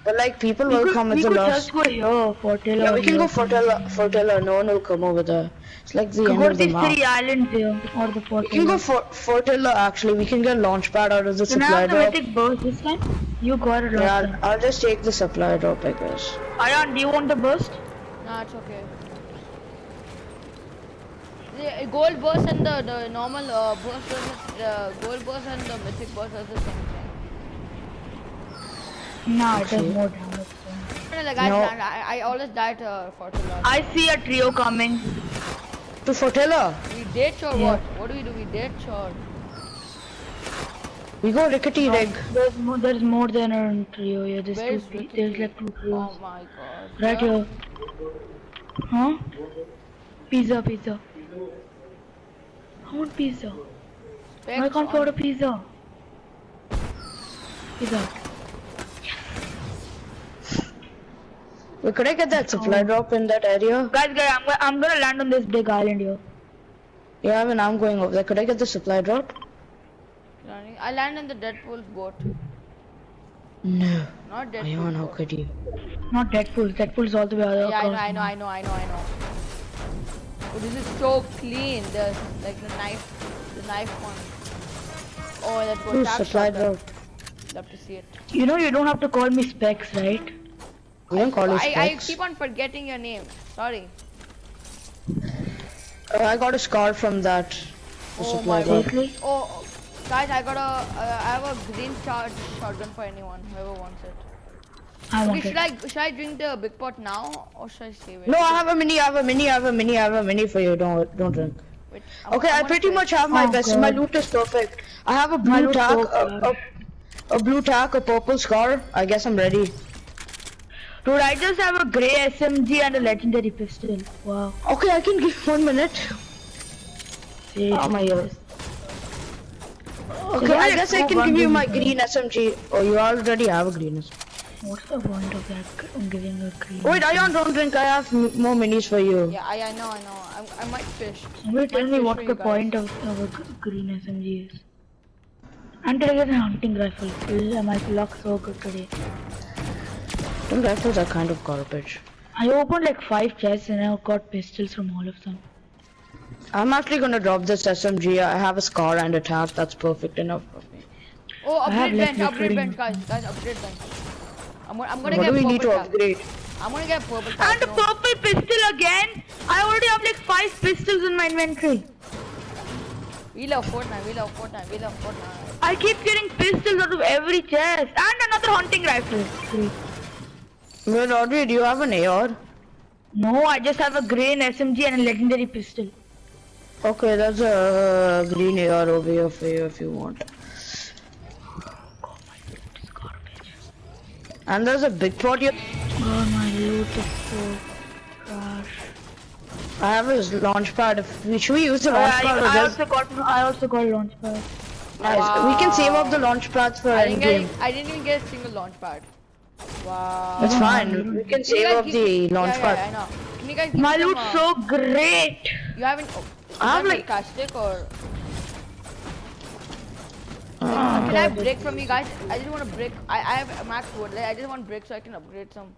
But like people will come with the We could loss. just go here, Fortilla. Yeah, we can go Fortilla. No one will come over there. It's like the end Go to of the these map. 3 islands here, or the Fortilla. We can go for Fortilla actually. We can get launch pad out of the Can I supply have the drop. mythic burst this time? You got it last Yeah, time. I'll just take the supply drop, I guess. Ayan, do you want the burst? Nah, it's okay. The gold burst and the normal burst, gold burst and the mythic burst are the same thing. Nah, it does more damage. Like No. I always died for too long. I see a trio coming. To Fortilla. We did or Yeah. what? What do we do? We did or? We go rickety rig. There's more than a trio here. Where is There's like 2 trios. Oh my god. Right here. Huh? Pizza. I want pizza. Specs I can't on- afford a pizza. Pizza. Wait, could I get that supply drop in that area? Guys, I'm gonna land on this big island here. Yeah, I mean, I'm going over there. Could I get the supply drop? I land in the Deadpool's boat. No. Not Deadpool. Ayan, how could you? Not Deadpool. Deadpool's all the way other Yeah, across. I know. Oh, this is so clean. The knife one. Oh, that Ooh, goes tap supply shotgun. drop. Love to see it. You know you don't have to call me Specs, right? We don't call it I specs. keep on forgetting your name. Sorry. I got a scar from that. The Oh supply my drop. Seriously? Oh, guys, I have a green charge shotgun for anyone whoever wants it. I Okay, want it. should I drink the big pot now or should I save it? No, I have a mini for you. Don't drink. Wait, Okay, I wanna pretty try- much have my Oh, best. God. My loot is perfect. I have a My blue loot's tack, so a blue tack, a purple scar. I guess I'm ready. Dude, I just have a grey SMG and a legendary pistol. Wow. Okay, I can give 1 minute. Seriously. Oh my god. Okay, So I why guess I two can give you guns my in there? green SMG. Oh, you already have a green SMG. What's the point of that? I'm giving a green. Wait, Ayan, don't drink. I have more minis for you. Yeah, I know. I might fish. Somebody tell Might me fish what's for the you guys. point of a green SMG is. Until I get a hunting rifle. My luck so good today. Them rifles are kind of garbage. I opened like 5 chests and I got pistols from all of them. I'm actually gonna drop this SMG. I have a scar and a tack. That's perfect enough for me. Oh, I have upgrade left bench, literally- guys, upgrade bench. I'm gonna What get do we purple need to tag. upgrade? I'm gonna get purple tag. And a no. purple pistol again? I already have like 5 pistols in my inventory. We love Fortnite. I keep getting pistols out of every chest. And another hunting rifle. Great. Well, Audrey, do you have an AR? No, I just have a green SMG and a legendary pistol. Okay, there's a green AR over here for you if you want. God, my loot is garbage. And there's a big pot here. God, my loot is so trash. I have his launch pad. Should we use the launch pad or just... I also got a launch pad. Nice. We can save up the launch pads for I end didn't, game. I didn't even get a single launch pad. Wow. That's fine. We can Can you save guys up give- the launch yeah, pad. I know. Can you guys give My me some, loot's so great. You haven't. Oh, I have is that like- sarcastic or? Can I have brick from you guys? I just want to brick. I have max wood. Like, I just want brick so I can upgrade some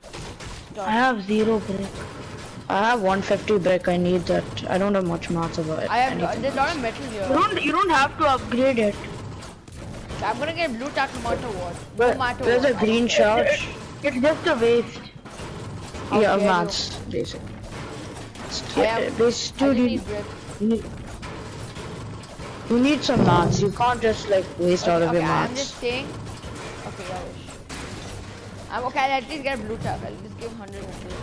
stuff. I have 0 brick. I have 150 brick. I need that. I don't have much maths about I have. anything. There's a lot of metal here. You don't have to upgrade it. I'm gonna get blue tack no matter what. But No matter there's a what. green charge. It's just a waste. How Yeah, dare maths, basically. I have. Dude, I just need brick. you need some maths. You can't just like waste all of Okay, your I'm maths. just saying. Okay, guys. I'm okay. I'll at least get blue tack. I'll just give 100 metal.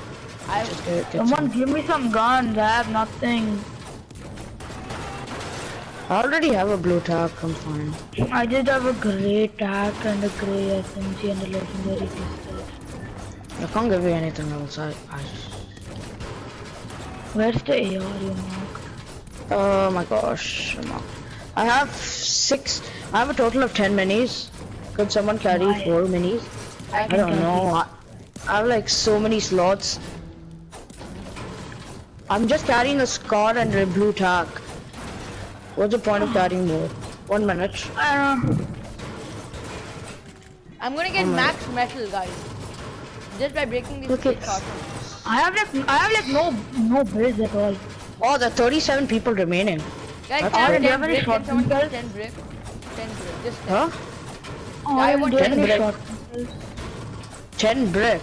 I Just have. get Someone some. give me some guns. I have nothing. I already have a blue tack. I'm fine. I just have a grey tack and a grey SMG and a legendary pistol. I can't give you anything else. Where's the AR you marked? Oh my gosh. I have 6. I have a total of 10 minis. Could someone carry Why? 4 minis? I don't know. I have like so many slots. I'm just carrying a scar and a blue tack. What's the point of carrying more? 1 minute. I don't know. I'm gonna get Oh my- max metal, guys. Just by breaking these Okay. shots. I have like no builds at all. Oh, there are 37 people remaining. Guys, That's can I great. have 10 brick? Can shotgun someone give shells? 10 brick? 10 brick. Just 10. Huh? Oh, I I want do you have 10 any brick. shotgun 10 brick.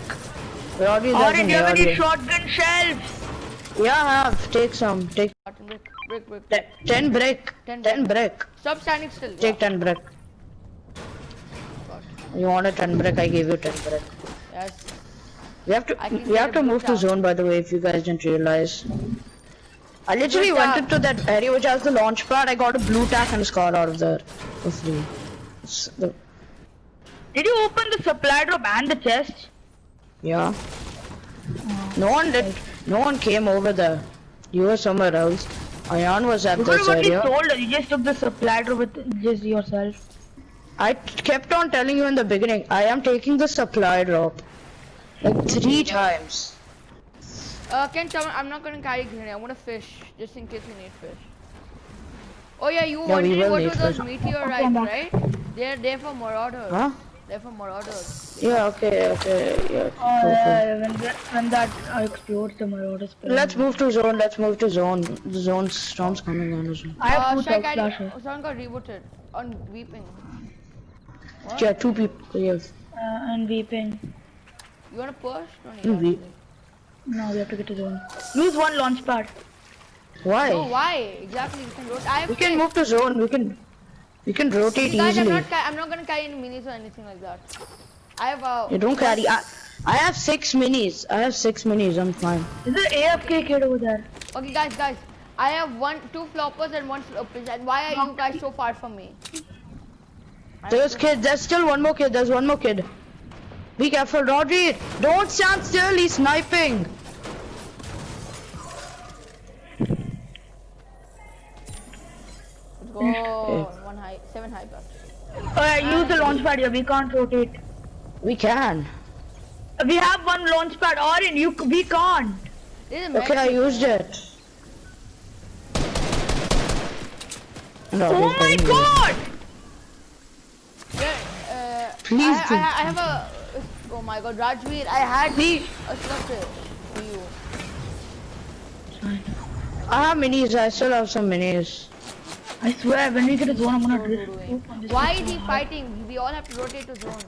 We already shells? got Or an do you have any ARD. shotgun shells? Yeah, I have. Take some. Take Brick. 10 brick. 10 10 brick. Stop standing still. Take 10 brick. You want a 10 brick? I gave you 10 brick. Yes. We have I to. can We get have a to blue move to tap. zone. By the way, if you guys didn't realize. I literally Blue went tap. into that area which has the launch pad. I got a blue tack and a scar out of there for free. Did you open the supply drop and the chest? Yeah. No one did. No one came over there. You were somewhere else. Ayan was at Because this what you area. told us, you just took the supply drop with just yourself. I kept on telling you in the beginning. I am taking the supply drop. Like 3 times. Can someone? I'm not gonna carry grenade. I'm gonna fish just in case we need fish. Oh yeah, you Yeah, we wanted to will go need to those fish. meteorites, right? They're for marauders. Huh? They're for marauders. Yeah. Okay. Yeah. Oh, Cool, yeah, when that explodes, the marauders. Let's move to zone. Let's move to zone. The zone storm's coming on as well. I have two Should I chug carry? flashes. Someone got rebooted on weeping. What? Yeah, 2 people. Yes. And weeping. You wanna push? No need. Mm, we- actually. No, we have to get to zone. Use one launch pad. Why? No, why? Exactly. You can rotate. I have We can fish. move to zone. We can rotate Guys, easily. I'm not gonna carry any minis or anything like that. I have You don't carry. I have 6 minis. I'm fine. Is there AFK kid over there? Okay, guys. I have 2 floppers and 1 slopers. And why are you guys so far from me? There's kid. There's still one more kid. There's one more kid. Be careful, Rodri. Don't stand still. He's sniping. Let's go. 7 high bucks. Use the launch pad here. We can't rotate. We can. We have one launch pad. Orin, we can't. This is Okay, I used it. No, Oh this my doesn't god! Please I have a. Oh my god, Rajveer, I had a slugfish for you. I have minis. I still have some minis. I swear, when we get a zone, I'm gonna What are you doing? drift. Why is he fighting? We all have to rotate to zone.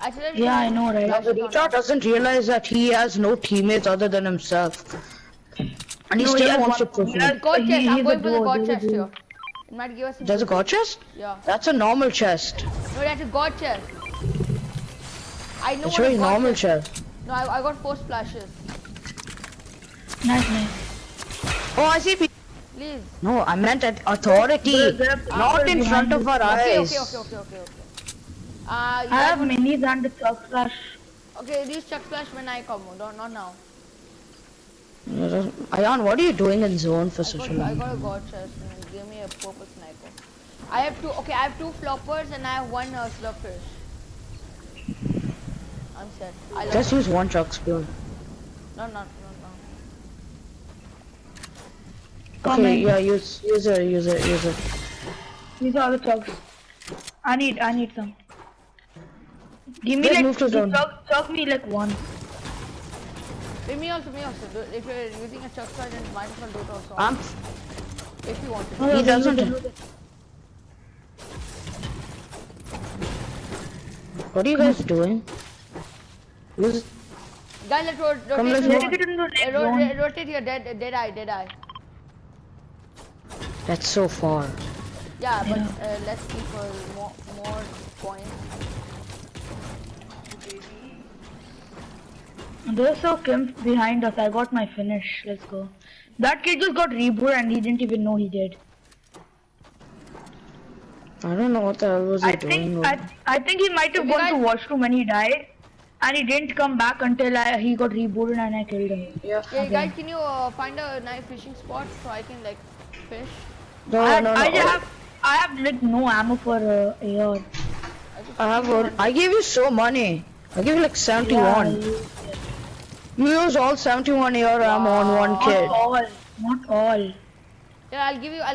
Actually, Yeah, I know, right? Now, the retard doesn't realize that he has no teammates other than himself. And he No, he still has wants to one- push he me. has- God chest. He's I'm a going for the duo, god he's a chest duo. here. It might give us some. There's a god chest? Yeah. That's a normal chest. No, that's a god chest. I know It's what a very god normal chest. chest. No, I got 4 splashes. Nice. Oh, I see people. Please. No, I meant at authority. There are Not people in front behind of our Okay. eyes. You I guys have want- minis and the chug flash. Okay, these chuck flash when I come. Not now. Ayan, what are you doing in zone for such a I long? got a god chest and it gave me a purple sniper. I have 2 floppers and I have 1 slugfish. I'm set. I love Just use one chuck spoon. No. Come Okay, in. yeah, use it. These are the chugs. I need some. Give me Let's like move to zone. chug me like one. Wait, me also. If you're using a chuck flash, then might as well do it also. If you want to. No, He no, doesn't. no, no, no. What are you guys doing? Use Guys, let's rotate. Come, let's Let's move. get into the next zone. Rotate here. Dead eye. That's so far. Yeah, but let's keep more points. There's so Kim behind us. I got my finish. Let's go. That kid just got rebooted and he didn't even know he did. I don't know what the hell was he doing. I think he might have If you gone to guys- washroom when he died, and he didn't come back until he got rebooted and I killed him. Yeah. Yeah, guys, can you find a nice fishing spot so I can like fish? No. I have like no ammo for AR. I gave you so money. I gave you like 71. You used all 71 AR ammo on one kid. Not all. Yeah, I'll give you. I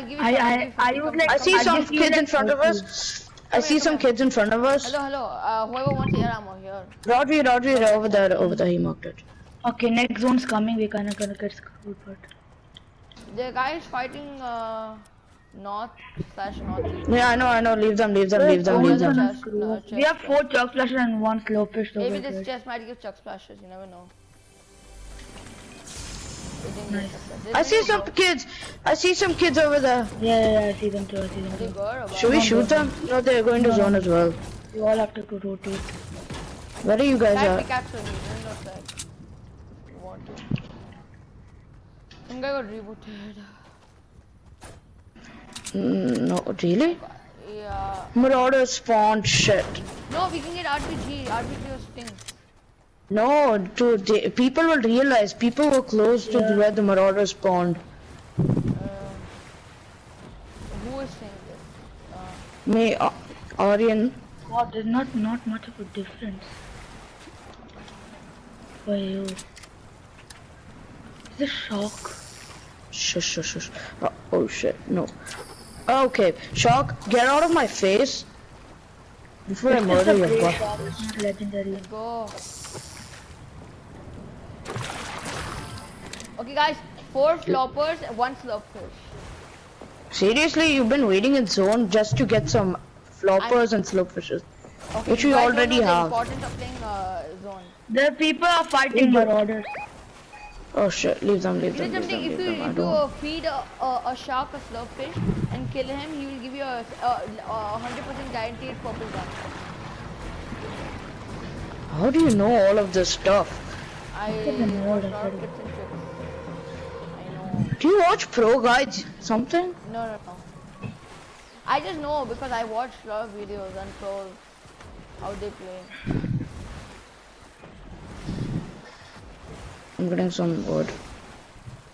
use like I see I some just use kids in like front of us. I see some kids in front of us. Hello. Whoever wants air ammo here. Rodri, over there, he marked it. Okay, next zone's coming. We kinda gonna get screwed, but The guy is fighting north/northeast. Yeah, I know. Leave them. Chest, we have 4 chug splashes and 1 slow fish. So Maybe we're this good. chest might give chuck splashes. You never know. I see some kids. I see some kids over there. Yeah, I see them too. I see them They too. go or what? Should we shoot them? No, they're going to zone as well. We all have to rotate. Where are you guys Try at? pickaxe on you. Don't know that. You want to. Some guy got rebooted. No, really? Yeah. Marauder spawned shit. No, we can get RPG. RPG or sting. No, dude, people will realize people were close to where the Marauder spawned. Who is saying this? Me, Aryan. God, there's not much of a difference for you. It's a shock. Shush. Oh shit, no. Okay, Shock, get out of my face before I It's murder a you. great Fuck. shock. It's not legendary. Go. Okay, guys. 4 floppers, 1 slurpfish. Seriously, you've been waiting in zone just to get some floppers and slurpfishes. Okay, Which you we guys already don't know have. the importance of playing zone. The people are fighting marauders. Oh shit, leave them. You know something? If you feed a shark a slurpfish and kill him, he will give you a 100% guaranteed purple gun. How do you know all of this stuff? I Even more watch than a lot of that. tips and tricks. I know. Do you watch Pro Guides? Something? No. I just know because I watch a lot of videos and so how they play. I'm getting some wood.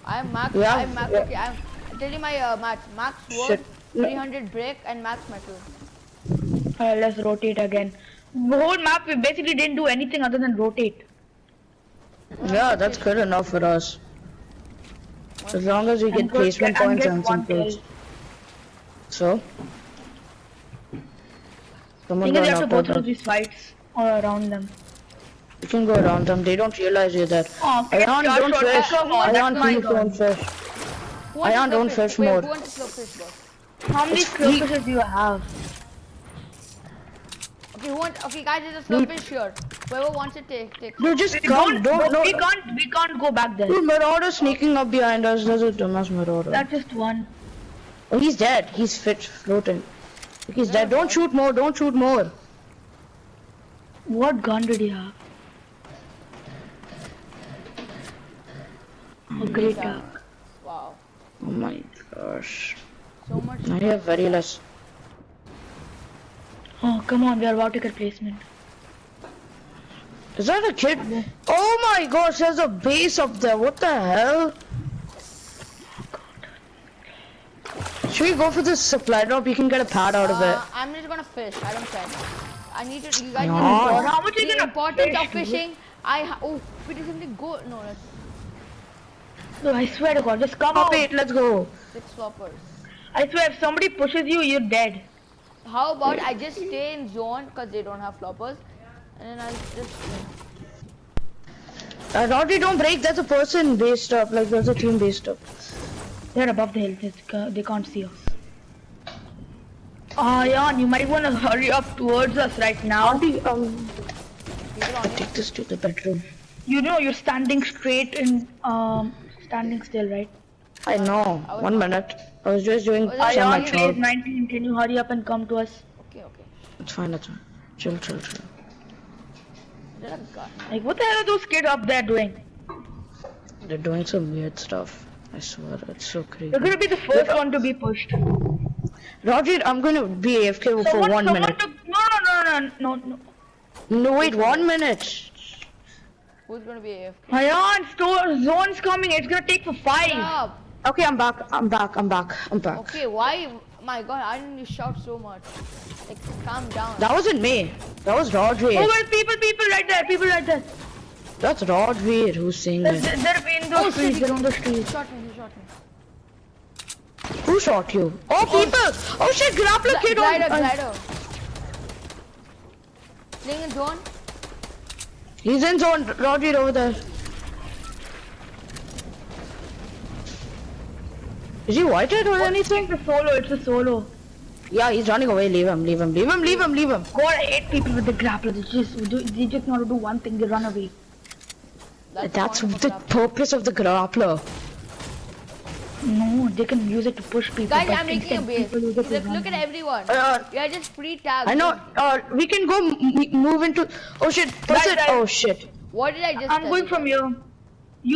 I'm max. Yeah, I'm max. yeah. Okay, I'm telling you my max wood, Shit. 300 brick and max metal. Let's rotate again. The whole map, we basically didn't do anything other than rotate. Yeah, that's good enough for us. As long as we get placement points and some kills. So? Someone Because you got have to go knocked through out. these fights all around them. You can go around them. They don't realize you're there. Oh, Ayan, don't fish. come on, Ayan, that's my please don't fish. Who wants Ayan, to don't slurpfish? fish Wait, more. Who wants to slurpfish, boss? How many skirmishes do you have? Okay, okay, guys, there's a slurpfish here. Whoever wants it, take. Dude, just come. Don't, no. We can't go back there. Dude, Marauder sneaking up behind us. There's a dumbass Marauder. That's just one. Oh, he's dead. He's floating. He's dead. Don't shoot more. Don't shoot more. What gun did he have? A great attack. Wow, Oh my gosh. so much. I have very less. Oh, come on, we are about to get placement. Is that a kid? Oh my gosh, there's a base up there. What the hell? Should we go for this supply drop? You can get a pad out of it. I'm just gonna fish. I don't care. I need to. You guys No. need to. How much are you The gonna importance of fish, dude? fishing. Oh, wait, is something go? No, that's No, I swear to God, just come Oh out. wait, let's go. 6 floppers. I swear, if somebody pushes you, you're dead. How about I just stay in zone because they don't have floppers, and then I'll just. Rodri, don't break. There's a person based up. Like there's a team based up. They're above the hill. They can't see us. Jan, you might want to hurry up towards us right now. Rodri, People on it. take this to the bedroom. You know you're standing straight and standing still, right? I know. 1 minute. I was just doing Oh, some Jan, Jan, actual. phase 19. Can you hurry up and come to us? Okay. It's fine. It's fine. Chill. Is there a gun? Like, what the hell are those kids up there doing? They're doing some weird stuff. I swear, it's so crazy. You're gonna be the first one to be pushed. Rodri, I'm gonna be AFK for 1 minute. No. No, wait, 1 minute. Who's gonna be AFK? Jan, zone's coming. It's gonna take for 5. Stop. Okay, I'm back. Okay, why? My God, I didn't shout so much. Like, calm down. That wasn't me. That was Rodri. Oh, well, people right there. That's Rodri who's saying They're it. in those trees. They're on those trees. He shot me. Who shot you? Oh, people! Oh shit, grappler kid on. Glider. Playing in zone. He's in zone. Rodri over there. Is he whited or anything? It's a solo. It's a solo. Yeah, he's running away. Leave him. Leave him. Leave him. Leave him. Leave him. God, I hate people with the grappler. They just want to do one thing. They run away. That's point of the grab. purpose of the grappler. No, they can use it to push people. Guys, but I'm making a instead base. people use it to Look run at everyone. Uh, We are just pre-tagged. I know. We can go move into. Oh shit. What's Guys, it? guys. Oh shit. What did I just I'm tell going you from guys? here.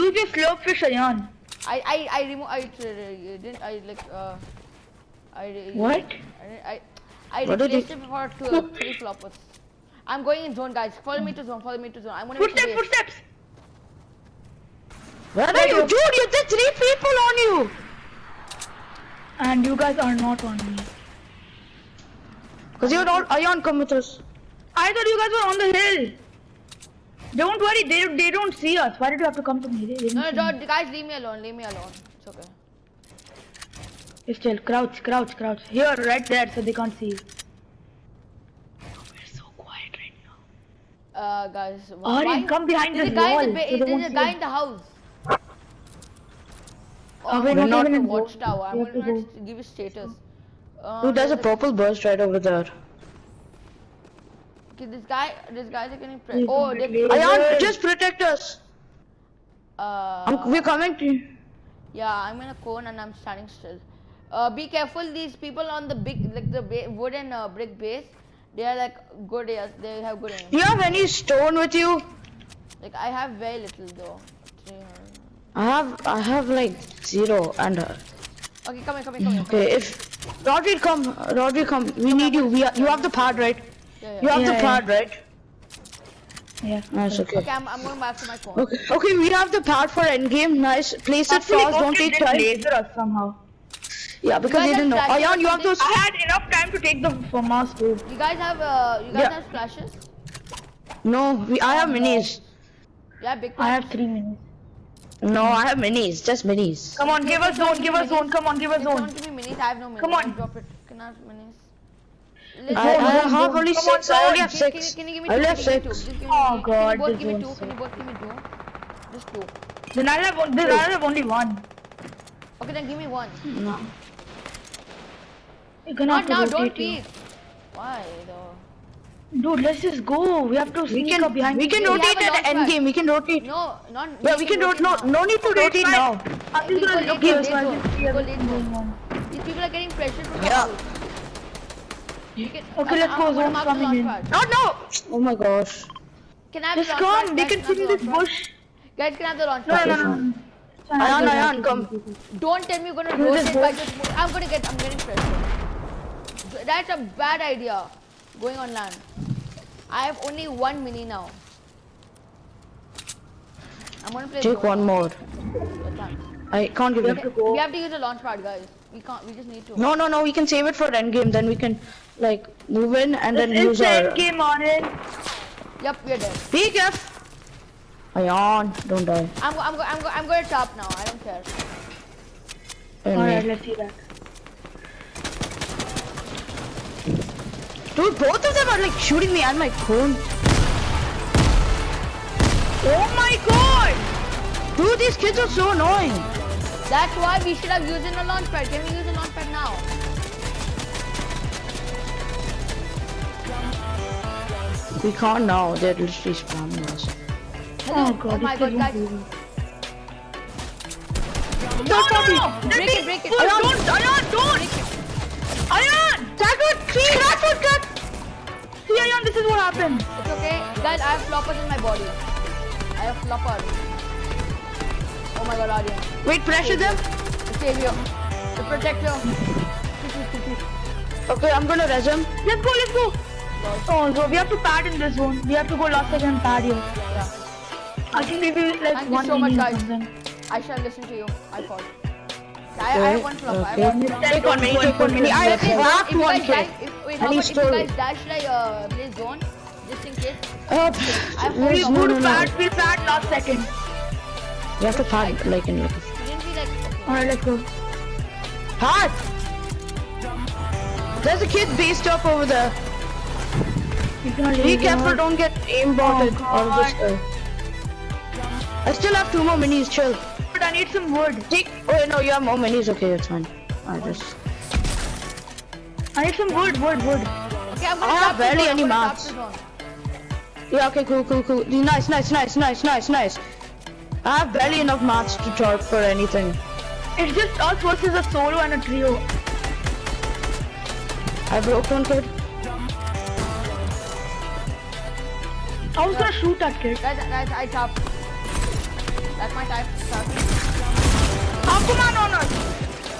Use your slow fish, Ayan. I remove. I didn't. I like. What? I What did replaced it for 3 floppers. I'm going in zone, guys. Follow me to zone. Follow me to zone. I'm gonna make a Footsteps, base. footsteps. Where are you, dude? You did 3 people on you. And you guys are not on me. Cause you're all Ayan, come with us. I thought you guys were on the hill. Don't worry, they don't see us. Why did you have to come to me? They didn't No, see no, me. guys, leave me alone. Leave me alone. It's okay. Still, crouch, crouch, crouch. Here, right there, so they can't see you. We're so quiet right now. Guys. Aryan, come behind There's this a guy wall. in the so they there's won't a see guy us. in the house. we're I'm not going even to in watchtower. I'm we have to going to give you status. Dude, there's a purple burst right over there. Okay, these guys are getting Please oh, don't they get Ayan, just protect us. We're coming to you. yeah, I'm in a cone and I'm standing still. Be careful, these people on the big, like the wooden brick base, they are like good, yes, they have good aim. Do you have any stone with you? Like I have very little though. 300. I have like 0 and Okay, come here. okay. If Rodri come. We need you. You have the pad, right? Yeah, You yeah. have Yeah, the yeah. pad, right? Yeah. Nice. Okay. Okay, I'm going back to my phone. Okay. We have the pad for endgame. Nice. Place it Actually, fast. Don't Goki take didn't time. laser us somehow. Yeah, because guys he didn't know. have flashes Ayan, you or have those. I had enough time to take the FAMAS too. You guys have Yeah. have splashes? No, I have minis. Yeah, big I have splashes. 3 minutes. No, I have minis. Just minis. Come on, give us zone, give us zone. Come on, give us Can zone. someone give me minis? I have no minis. Come on. Drop it. Can I have minis? I have zone. only Come on, 6. I only have Can- 6. Can you give me I two? only have Can you give me 6. two? Just give me Oh, two. God, Can you both this give me one's two? Can you so- both give me two? Just two. Then I'll have only one. Okay, then give me one. No. You're gonna Not have now, to don't rotate you. peek. Why though? Dude, let's just go. We have to We sneak up can behind. we can We have rotate a at launch end pad. game. We can rotate. No, not. Yeah, we can rotate. No need to Okay, rotate fine. now. I'm We just go gonna late look here zone, so I late can zone. see We go everything late zone. going on. These people are getting pressured from the Yeah. house. We can, Okay, let's go, I'm gonna zone's mark the coming launch in. pad. No. Oh my gosh. Can I have Just the launch come. pad? They Guys, can I sit have in the this launch pad? bush. Guys, can I have the launch No, pad? no, no, no. Ayan, come. Don't tell me you're gonna You just rotate go. by just. I'm getting pressured. That's a bad idea. Going on land. I have only one mini now. I'm gonna play. Take zone. one more. Yeah, thanks. I can't give We it. have to go. We have to use a launch pad, guys. We can't. We just need to. No. We can save it for end game. Then we can like move in and then It's use the our. end game on it. Yep, we're dead. Be careful. Ayan, don't die. I'm going to top now. I don't care. And Alright, me. let's see that. Dude, both of them are like shooting me and my phone. Oh my god! Dude, these kids are so annoying. That's why we should have used a launch pad. Can we use a launch pad now? We can't now. They're literally spamming us. Hello. Oh god, my this god, kid guys. won't No. Break it, break it. Ayan, don't! Ayan! Crackwood cut. See, Ayan, this is what happened. It's okay. Guys, I have floppers in my body. I have floppers. Oh my god, Aryan. Wait, pressure them. The savior. The protector. Okay, I'm gonna res him. Let's go. Oh, so we have to pad in this one. We have to go last second and pad here. Yeah. I think maybe like Thank you one so much, minute or guys. something. I shall listen to you. I fought. I have one flopper. I have one flopper. Take one mini. Take one mini. I Okay, have if you one guys kill. die, wait, I how need about if you story. guys die, should I play zone? Just in case. Please, We'll no, go to no, no. pad, we'll pad last second. You have to pad like in like. Shouldn't be like. Okay. Alright, let's go. Pad. There's a kid based up over there. You cannot Be leave careful, her. don't get aimbotted Oh, out of this God. guy. I still have 2 more minis, chill. But I need some wood. Take. Oh, wait, no, you have more minis. Okay, it's fine. I just. I need some wood. Okay, I'm gonna I have stop the barely zone, any I'm gonna mats. stop the zone. Yeah, okay, cool. Nice. I have barely enough mats to chart for anything. It's just us versus a solo and a trio. I broke one kid. I was gonna shoot that kid. Guys, I top. That's my type. Aquaman on us.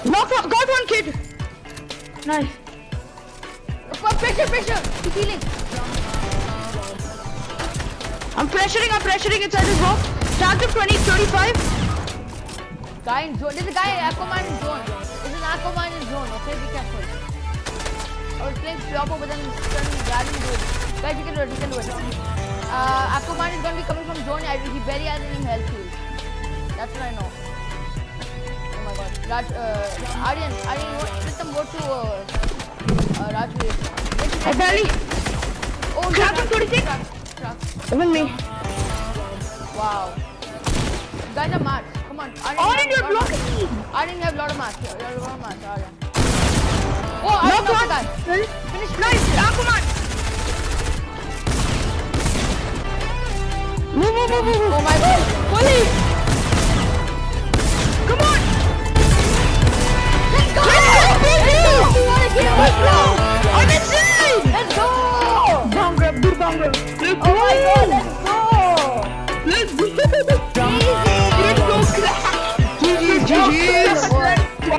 Got one kid. Nice. Pressure! He's healing. I'm pressuring inside his box. Tag him 20, 35. Guy in zone. There's a guy, Aquaman in zone. There's an Aquaman in zone, okay? Be careful. I was playing Flopper, but then Dragon do it. Guys, you can do it. Aquaman is gonna be coming from zone. He barely has any health heals. That's what I know. Oh my god. Aryan, let them go to Raj. I barely. Oh, Captain 26. Truck. Even me. Wow. You guys are mad. Come on. Aryan, you're blocking me. Aryan, you have a lot of mats. Aryan. Oh, Aryan knocked the guy. Finish. Nice. Aquaman. Move. Oh my god. Fully. Come on. Let's go! Let's go! I'm insane! Let's go! Bomb grab. Do bomb grab. Oh my god, let's